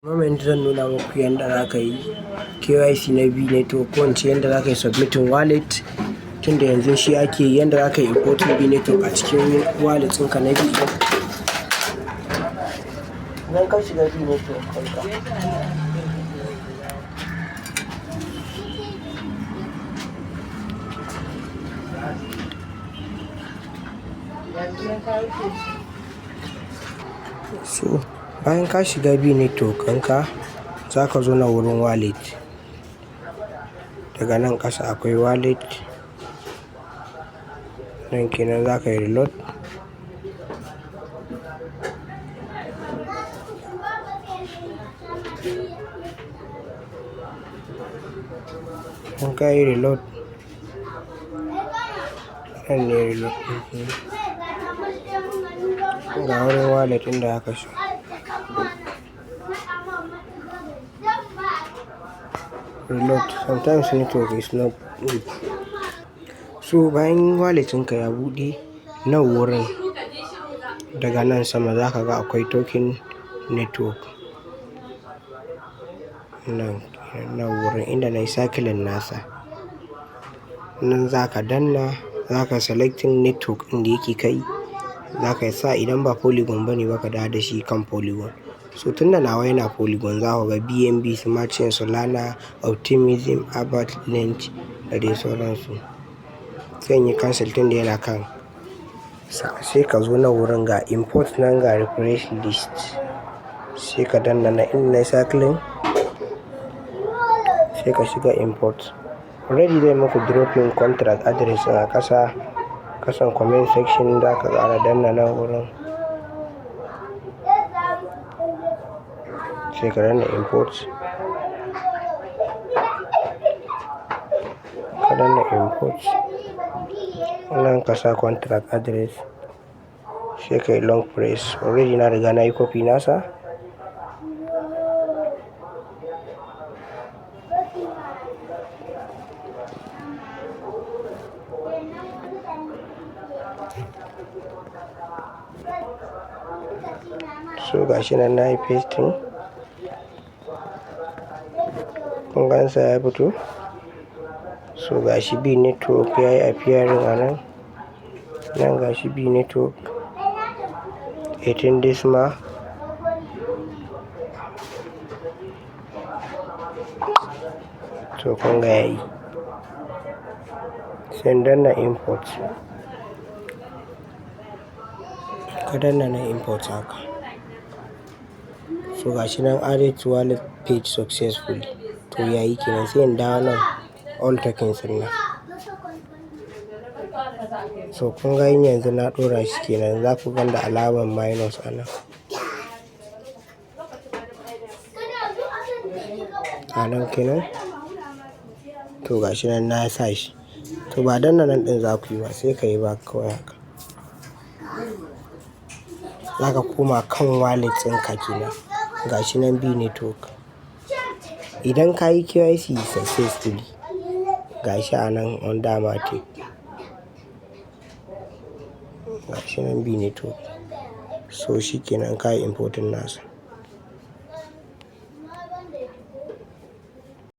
Moment zan nuna muku yadda za ka yi KYC na B network, ko ince yadda za ka yi submitting wallet, tunda yanzu shi ake yi, yadda za ka yi importing B network a cikin wallet ɗinka na B. Idan ka shiga B network ɗinka, so bayan ka shiga B network ɗinka, za ka zo na wurin wallet. Daga nan ƙasa akwai wallet, nan kenan za ka yi reload. In ka yi reload, nan ne reload ga wurin wallet inda aka so. Reload, sometimes network is not good. So bayan wallet ɗinka ya buɗe, nan wurin daga nan sama za ka ga akwai token network. Nan wurin inda na yi cycling nasa, nan za ka danna, za ka selecting network ɗin da yake kai, za ka sa idan ba polygon ba ne ba ka dawo da shi kan polygon. So tunda nawa yana polygon, za ku ga BNB, Smart Chain, Solana, Optimism, Abbott, Lynch da dai sauransu. Sai in yi cancel tunda yana kan. Sai ka zo na wurin ga import nan ga refresh list, sai ka danna na inda na cycling, sai ka shiga import. Already zai muku dropping contract address a ƙasan comment section, za ka ƙara danna nan wurin, sai ka danna import. Ka danna import, nan ka sa contract address, sai ka yi long press. Already na riga na yi copy nasa. So gashi nan na yi pasting, kun gansa ya fito. So gashi B network ya yi appearing a nan, nan gashi B network 18 decimal. So kun ga yayi, sai danna import, ka danna na import haka. So gashi nan added to wallet page successfully. To yayi kenan, sai in dawo nan all tokens nan. So kun ga yanzu na ɗora shi kenan, za ku ganda alamar minus a nan. A nan kenan. To gashi nan na sa shi. To ba danna nan ɗin za ku yi ba, sai ka yi back kawai haka. Za ka koma kan wallet ɗinka kenan. Gashi nan B network. Idan ka yi KYC successfully, gashi a nan under matic, gashi nan B network. So shi kenan ka yi importing nasa.